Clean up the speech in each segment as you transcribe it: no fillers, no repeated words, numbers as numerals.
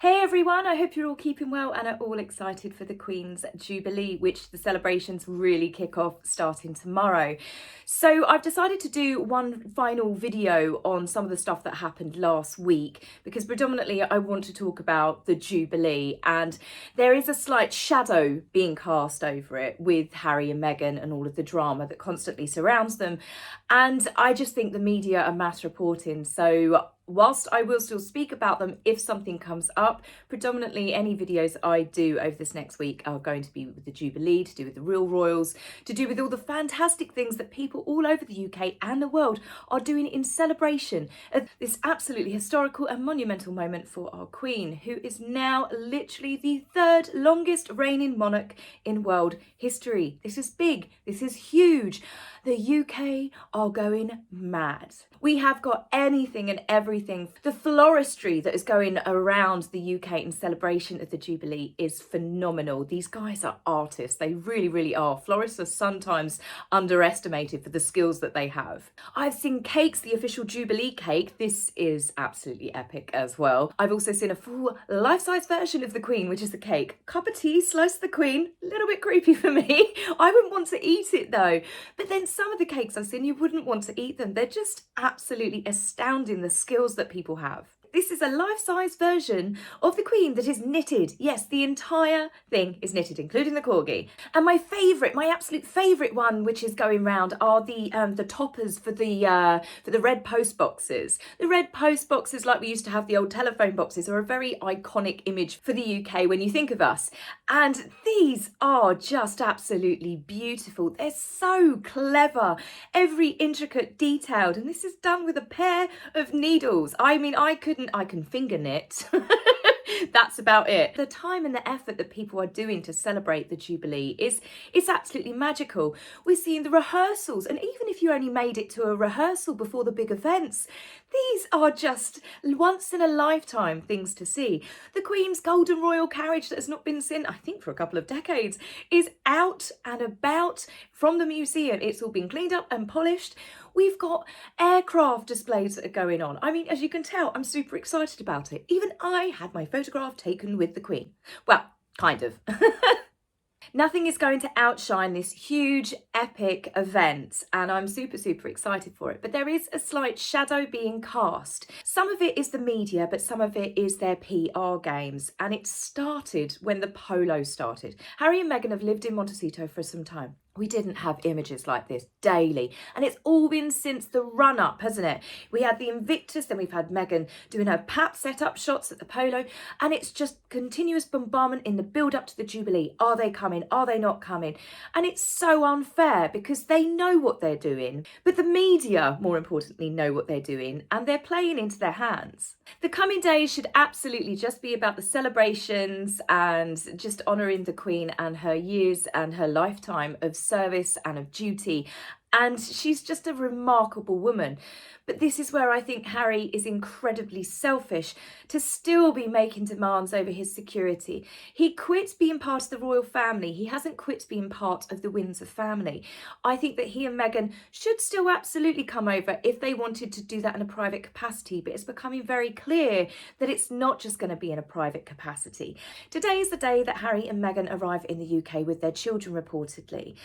Hey everyone, I hope you're all keeping well and are all excited for the Queen's Jubilee, which the celebrations really kick off starting tomorrow. So I've decided to do one final video on some of the stuff that happened last week because predominantly I want to talk about the Jubilee, and there is a slight shadow being cast over it with Harry and Meghan and all of the drama that constantly surrounds them. And I just think the media are mass reporting. So whilst I will still speak about them if something comes up, predominantly any videos I do over this next week are going to be with the Jubilee, to do with the real royals, to do with all the fantastic things that people all over the UK and the world are doing in celebration of this absolutely historical and monumental moment for our Queen, who is now literally the third longest reigning monarch in world history. This is big, this is huge. The UK are going mad. We have got anything and everything. The floristry that is going around the UK in celebration of the Jubilee is phenomenal. These guys are artists. They really, really are. Florists are sometimes underestimated for the skills that they have. I've seen cakes, the official Jubilee cake. This is absolutely epic as well. I've also seen a full life-size version of the Queen, which is the cake. Cup of tea, slice of the Queen. A little bit creepy for me. I wouldn't want to eat it though. But then some of the cakes I've seen, you wouldn't want to eat them. They're just absolutely astounding, the skills that people have. This is a life-size version of the Queen that is knitted. Yes, the entire thing is knitted, including the corgi. And my favourite, my absolute favourite one, which is going round, are the toppers for the red post boxes. The red post boxes, like we used to have the old telephone boxes, are a very iconic image for the UK when you think of us. And these are just absolutely beautiful. They're so clever, every intricate detailed, and this is done with a pair of needles. I mean, I can finger knit. That's about it. The time and the effort that people are doing to celebrate the Jubilee is absolutely magical. We're seeing the rehearsals, and even if you only made it to a rehearsal before the big events, these are just once in a lifetime things to see. The Queen's golden royal carriage that has not been seen, I think, for a couple of decades, is out and about from the museum. It's all been cleaned up and polished. We've got aircraft displays that are going on. I mean, as you can tell, I'm super excited about it. Even I had my photograph taken with the Queen. Well, kind of. Nothing is going to outshine this huge, epic event, and I'm super, super excited for it. But there is a slight shadow being cast. Some of it is the media, but some of it is their PR games. And it started when the polo started. Harry and Meghan have lived in Montecito for some time. We didn't have images like this daily, and it's all been since the run-up, hasn't it? We had the Invictus, then we've had Meghan doing her pap set-up shots at the polo, and it's just continuous bombardment in the build-up to the Jubilee. Are they coming? Are they not coming? And it's so unfair because they know what they're doing, but the media, more importantly, know what they're doing, and they're playing into their hands. The coming days should absolutely just be about the celebrations and just honouring the Queen and her years and her lifetime of service and of duty, and she's just a remarkable woman. But this is where I think Harry is incredibly selfish to still be making demands over his security. He quit being part of the royal family. He hasn't quit being part of the Windsor family. I think that he and Meghan should still absolutely come over if they wanted to do that in a private capacity, but it's becoming very clear that it's not just going to be in a private capacity. Today is the day that Harry and Meghan arrive in the UK with their children reportedly,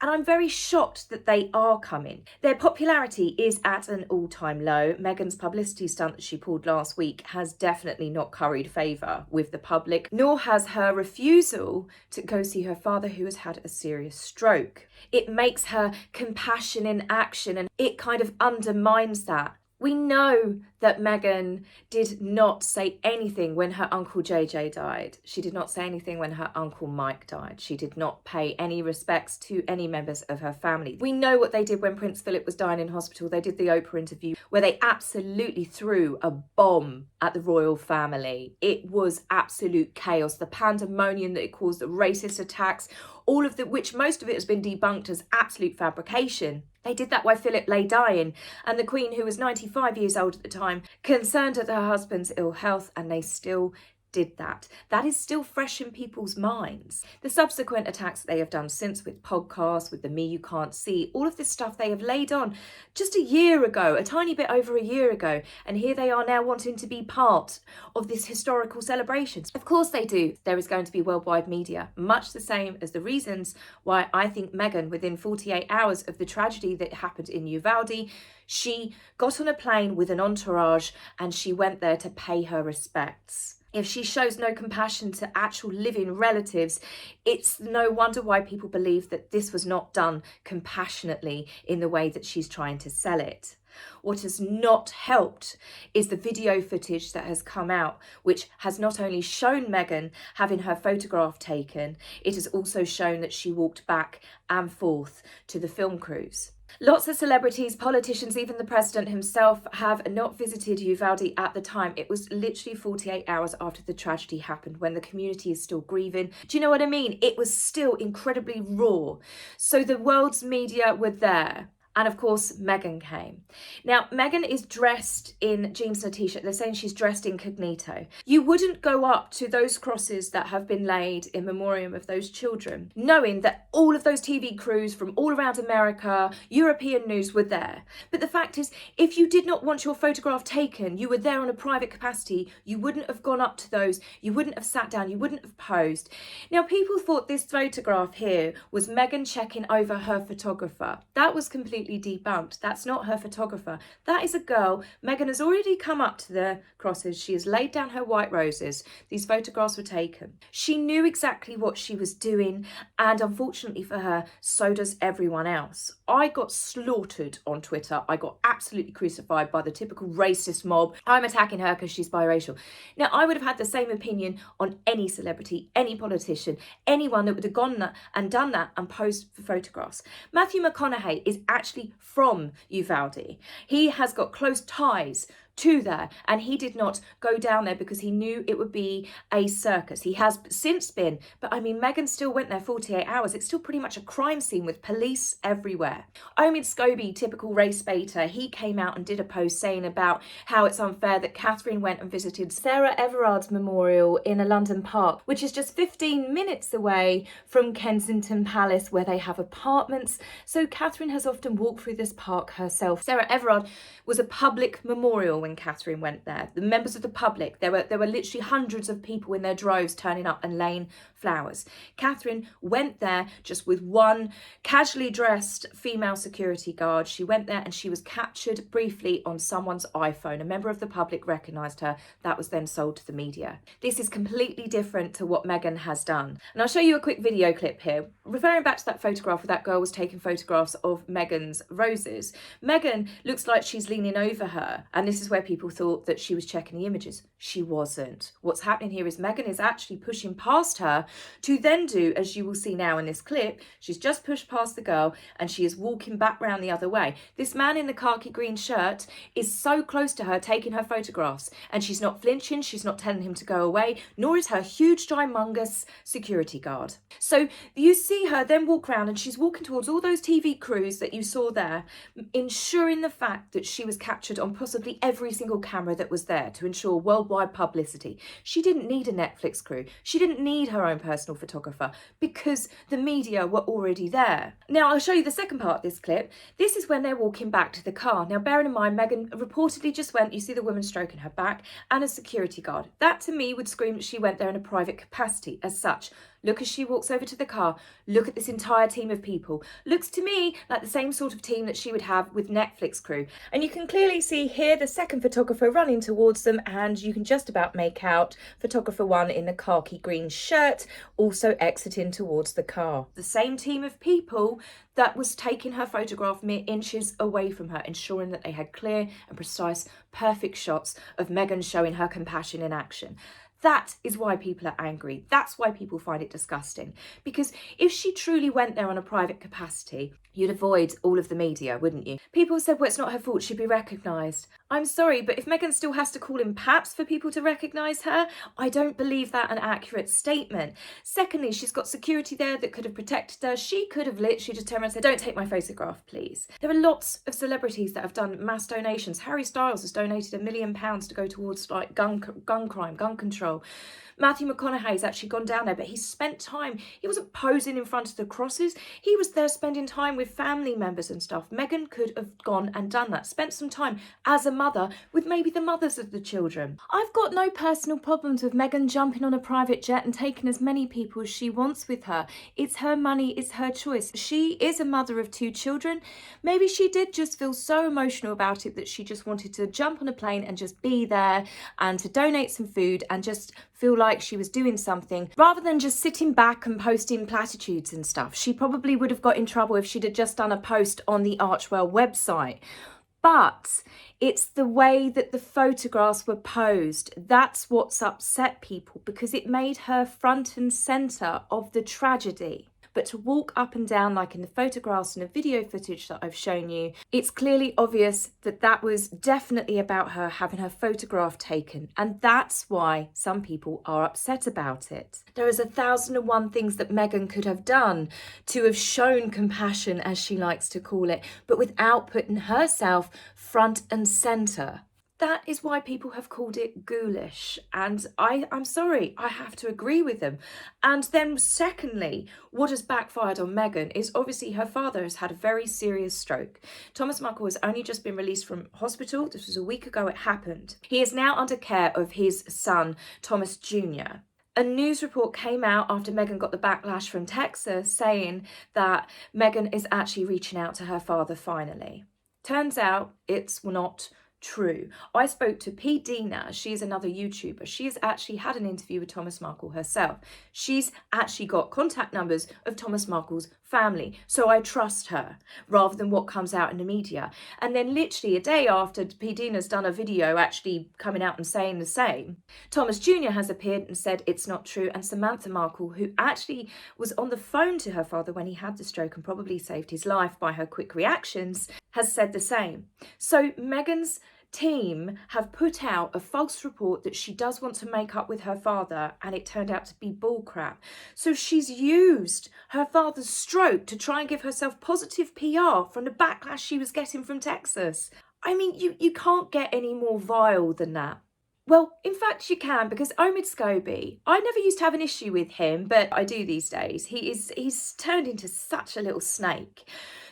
and I'm very shocked that they are coming. Their popularity is at an all-time low. Meghan's publicity stunt that she pulled last week has definitely not curried favour with the public, nor has her refusal to go see her father, who has had a serious stroke. It makes her compassion in action, and it kind of undermines that. We know that Meghan did not say anything when her uncle JJ died. She did not say anything when her uncle Mike died. She did not pay any respects to any members of her family. We know what they did when Prince Philip was dying in hospital. They did the Oprah interview where they absolutely threw a bomb at the royal family. It was absolute chaos. The pandemonium that it caused, the racist attacks, all of which most of it has been debunked as absolute fabrication. They did that while Philip lay dying, and the Queen, who was 95 years old at the time, concerned at her husband's ill health, and they still did that. That is still fresh in people's minds. The subsequent attacks that they have done since, with podcasts, with the Me You Can't See, all of this stuff they have laid on just a year ago, a tiny bit over a year ago, and here they are now wanting to be part of this historical celebration. Of course they do. There is going to be worldwide media, much the same as the reasons why I think Meghan, within 48 hours of the tragedy that happened in Uvalde, she got on a plane with an entourage and she went there to pay her respects. If she shows no compassion to actual living relatives, it's no wonder why people believe that this was not done compassionately in the way that she's trying to sell it. What has not helped is the video footage that has come out, which has not only shown Meghan having her photograph taken, it has also shown that she walked back and forth to the film crews. Lots of celebrities, politicians, even the president himself have not visited Uvalde at the time. It was literally 48 hours after the tragedy happened, when the community is still grieving. Do you know what I mean? It was still incredibly raw. So the world's media were there. And of course, Meghan came. Now, Meghan is dressed in jeans and a t-shirt. They're saying she's dressed incognito. You wouldn't go up to those crosses that have been laid in memoriam of those children, knowing that all of those TV crews from all around America, European news were there. But the fact is, if you did not want your photograph taken, you were there on a private capacity, you wouldn't have gone up to those, you wouldn't have sat down, you wouldn't have posed. Now, people thought this photograph here was Meghan checking over her photographer. That was completely debunked. That's not her photographer. That is a girl. Meghan has already come up to the crosses. She has laid down her white roses. These photographs were taken. She knew exactly what she was doing, and unfortunately for her, so does everyone else. I got slaughtered on Twitter. I got absolutely crucified by the typical racist mob. I'm attacking her because she's biracial. Now, I would have had the same opinion on any celebrity, any politician, anyone that would have gone and done that and posed for photographs. Matthew McConaughey is actually from Uvalde. He has got close ties to there, and he did not go down there because he knew it would be a circus. He has since been, but I mean, Meghan still went there 48 hours. It's still pretty much a crime scene with police everywhere. Omid Scobie, typical race baiter, he came out and did a post saying about how it's unfair that Catherine went and visited Sarah Everard's memorial in a London park, which is just 15 minutes away from Kensington Palace, where they have apartments. So Catherine has often walked through this park herself. Sarah Everard was a public memorial when Catherine went there. The members of the public, there were literally hundreds of people in their droves turning up and laying flowers. Catherine went there just with one casually dressed female security guard. She went there and she was captured briefly on someone's iPhone. A member of the public recognised her. That was then sold to the media. This is completely different to what Meghan has done. And I'll show you a quick video clip here. Referring back to that photograph where that girl was taking photographs of Meghan's roses, Meghan looks like she's leaning over her, and this is where people thought that she was checking the images. She wasn't. What's happening here is Meghan is actually pushing past her to then do, as you will see now in this clip, she's just pushed past the girl and she is walking back round the other way. This man in the khaki green shirt is so close to her taking her photographs, and she's not flinching, she's not telling him to go away, nor is her huge gymongous security guard. So you see her then walk around and she's walking towards all those TV crews that you saw there, ensuring the fact that she was captured on possibly every single camera that was there to ensure worldwide publicity. She didn't need a Netflix crew. She didn't need her own personal photographer because the media were already there. Now, I'll show you the second part of this clip. This is when they're walking back to the car. Now, bearing in mind, Meghan reportedly just went, you see the woman stroking her back, and a security guard. That to me would scream that she went there in a private capacity as such. Look as she walks over to the car. Look at this entire team of people. Looks to me like the same sort of team that she would have with Netflix crew. And you can clearly see here the second photographer running towards them, and you can just about make out photographer one in the khaki green shirt also exiting towards the car. The same team of people that was taking her photograph mere inches away from her, ensuring that they had clear and precise, perfect shots of Meghan showing her compassion in action. That is why people are angry. That's why people find it disgusting. Because if she truly went there on a private capacity, you'd avoid all of the media, wouldn't you? People said, well, it's not her fault, she'd be recognised. I'm sorry, but if Meghan still has to call him Paps for people to recognise her, I don't believe that an accurate statement. Secondly, she's got security there that could have protected her. She could have literally just turned around and said, don't take my photograph, please. There are lots of celebrities that have done mass donations. Harry Styles has donated £1 million to go towards like gun crime, gun control. Matthew McConaughey's actually gone down there, but he spent time, he wasn't posing in front of the crosses, he was there spending time with family members and stuff. Meghan could have gone and done that, spent some time as a mother with maybe the mothers of the children. I've got no personal problems with Meghan jumping on a private jet and taking as many people as she wants with her. It's her money, it's her choice. She is a mother of 2 children. Maybe she did just feel so emotional about it that she just wanted to jump on a plane and just be there and to donate some food and just feel like she was doing something rather than just sitting back and posting platitudes and stuff. She probably would have got in trouble if she'd have just done a post on the Archewell website. But it's the way that the photographs were posed. That's what's upset people, because it made her front and centre of the tragedy. But to walk up and down like in the photographs and the video footage that I've shown you, it's clearly obvious that that was definitely about her having her photograph taken. And that's why some people are upset about it. There is 1,001 things that Meghan could have done to have shown compassion, as she likes to call it, but without putting herself front and centre. That is why people have called it ghoulish, and I'm sorry, I have to agree with them. And then secondly, what has backfired on Meghan is obviously her father has had a very serious stroke. Thomas Markle has only just been released from hospital. This was a week ago it happened. He is now under care of his son, Thomas Jr. A news report came out after Meghan got the backlash from Texas saying that Meghan is actually reaching out to her father finally. Turns out it's not true. I spoke to Pete Dina. She's another YouTuber. She's actually had an interview with Thomas Markle herself. She's actually got contact numbers of Thomas Markle's family, so I trust her rather than what comes out in the media. And then literally a day after Pete Dina's done a video actually coming out and saying the same, Thomas Jr. has appeared and said it's not true, and Samantha Markle, who actually was on the phone to her father when he had the stroke and probably saved his life by her quick reactions, has said the same. So Meghan's team have put out a false report that she does want to make up with her father, and it turned out to be bullcrap. So she's used her father's stroke to try and give herself positive PR from the backlash she was getting from Texas. I mean, you can't get any more vile than that. Well, in fact, you can, because Omid Scobie, I never used to have an issue with him, but I do these days. He's turned into such a little snake.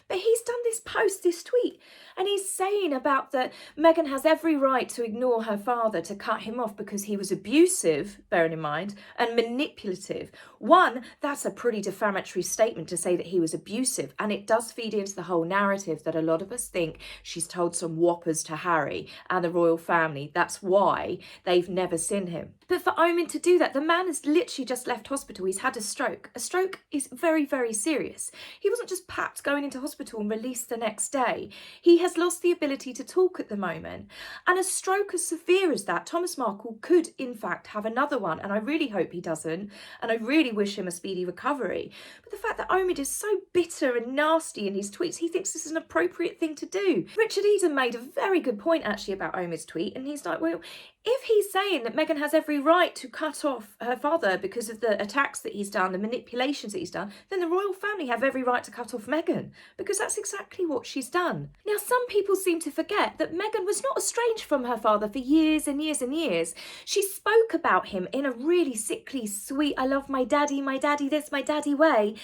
But he's done this post, this tweet, and he's saying about that Meghan has every right to ignore her father, to cut him off because he was abusive, bearing in mind, and manipulative. One, that's a pretty defamatory statement to say that he was abusive, and it does feed into the whole narrative that a lot of us think she's told some whoppers to Harry and the royal family. That's why they've never seen him. But for Omid to do that, the man has literally just left hospital. He's had a stroke. A stroke is very, very serious. He wasn't just papped going into hospital and released the next day. He has lost the ability to talk at the moment. And a stroke as severe as that, Thomas Markle could in fact have another one. And I really hope he doesn't. And I really wish him a speedy recovery. But the fact that Omid is so bitter and nasty in his tweets, he thinks this is an appropriate thing to do. Richard Eden made a very good point actually about Omid's tweet. And he's like, well, if he's saying that Meghan has every right to cut off her father because of the attacks that he's done, the manipulations that he's done, then the royal family have every right to cut off Meghan, because that's exactly what she's done. Now, some people seem to forget that Meghan was not estranged from her father for years and years and years. She spoke about him in a really sickly, sweet, I love my daddy this, my daddy way,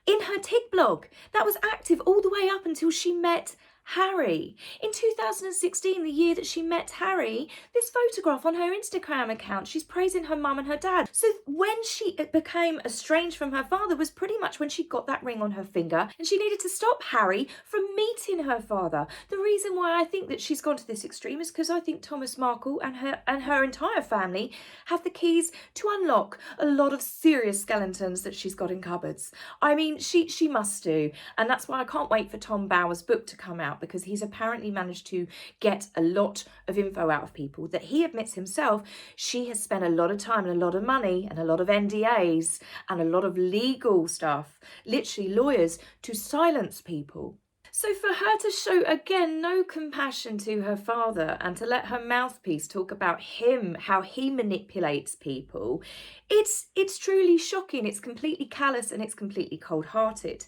in her Tig blog. That was active all the way up until she met Harry. In 2016, the year that she met Harry, this photograph on her Instagram account, she's praising her mum and her dad. So when she became estranged from her father was pretty much when she got that ring on her finger, and she needed to stop Harry from meeting her father. The reason why I think that she's gone to this extreme is because I think Thomas Markle and her entire family have the keys to unlock a lot of serious skeletons that she's got in cupboards. I mean, she must do, and that's why I can't wait for Tom Bower's book to come out, because he's apparently managed to get a lot of info out of people that he admits himself she has spent a lot of time and a lot of money and a lot of NDAs and a lot of legal stuff, literally lawyers, to silence people. So for her to show again no compassion to her father and to let her mouthpiece talk about him, how he manipulates people, it's truly shocking. It's completely callous and it's completely cold-hearted.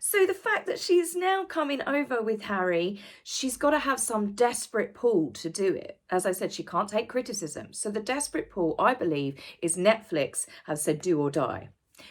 So the fact that she's now coming over with Harry, she's got to have some desperate pull to do it. As I said, she can't take criticism. So the desperate pull, I believe, is Netflix has said do or die.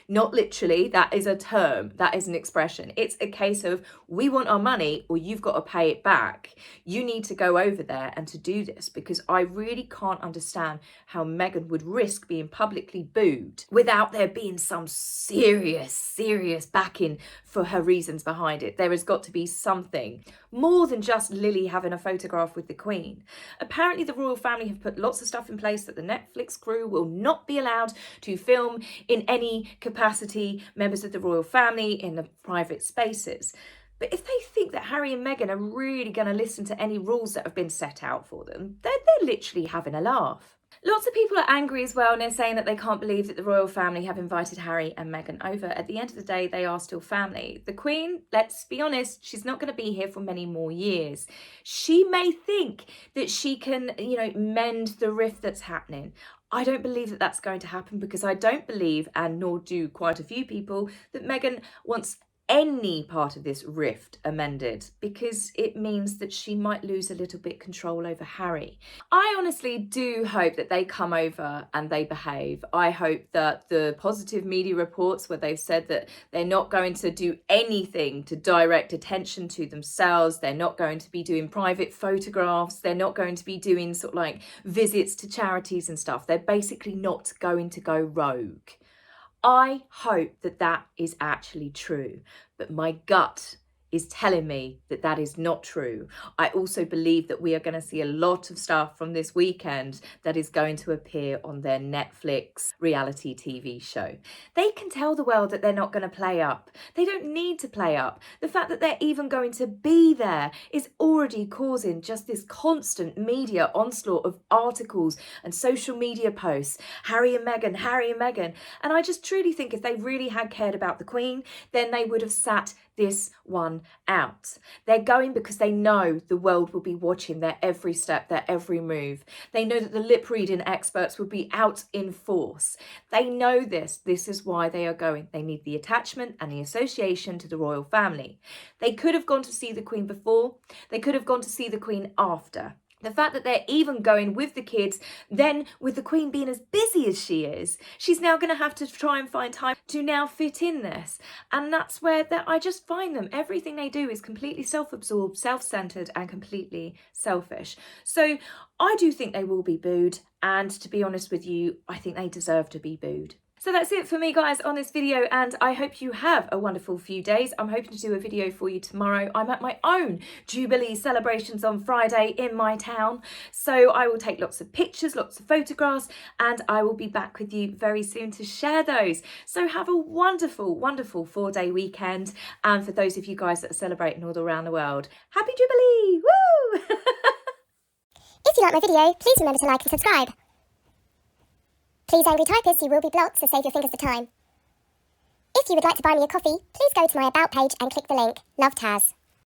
Not literally, that is a term, that is an expression. It's a case of we want our money or you've got to pay it back. You need to go over there and to do this, because I really can't understand how Meghan would risk being publicly booed without there being some serious backing for her reasons behind it. There has got to be something more than just Lily having a photograph with the Queen. Apparently the royal family have put lots of stuff in place that the Netflix crew will not be allowed to film in any capacity, members of the royal family in the private spaces. But if they think that Harry and Meghan are really going to listen to any rules that have been set out for them, they're literally having a laugh. Lots of people are angry as well, and they're saying that they can't believe that the royal family have invited Harry and Meghan over. At the end of the day, they are still family. The Queen, let's be honest, she's not going to be here for many more years. She may think that she can, mend the rift that's happening. I don't believe that that's going to happen, because I don't believe, and nor do quite a few people, that Meghan wants any part of this rift amended, because it means that she might lose a little bit control over Harry. I honestly do hope that they come over and they behave. I hope that the positive media reports where they've said that they're not going to do anything to direct attention to themselves, they're not going to be doing private photographs, they're not going to be doing sort of like visits to charities and stuff. They're basically not going to go rogue. I hope that that is actually true, but my gut is telling me that that is not true. I also believe that we are going to see a lot of stuff from this weekend that is going to appear on their Netflix reality TV show. They can tell the world that they're not going to play up. They don't need to play up. The fact that they're even going to be there is already causing just this constant media onslaught of articles and social media posts. Harry and Meghan, Harry and Meghan. And I just truly think if they really had cared about the Queen, then they would have sat this one out. They're going because they know the world will be watching their every step, their every move. They know that the lip reading experts will be out in force. They know this. This is why they are going. They need the attachment and the association to the royal family. They could have gone to see the Queen before. They could have gone to see the Queen after. The fact that they're even going with the kids, then with the Queen being as busy as she is, she's now going to have to try and find time to now fit in this. And that's where I just find them. Everything they do is completely self-absorbed, self-centered and completely selfish. So I do think they will be booed. And to be honest with you, I think they deserve to be booed. So that's it for me, guys, on this video, and I hope you have a wonderful few days. I'm hoping to do a video for you tomorrow. I'm at my own Jubilee celebrations on Friday in my town, so I will take lots of pictures, lots of photographs, and I will be back with you very soon to share those. So have a wonderful 4-day weekend, and for those of you guys that are celebrating all around the world, happy Jubilee! Woo! If you like my video, please remember to like and subscribe. Please, angry typists, you will be blocked, so save your fingers the time. If you would like to buy me a coffee, please go to my About page and click the link. Love, Taz.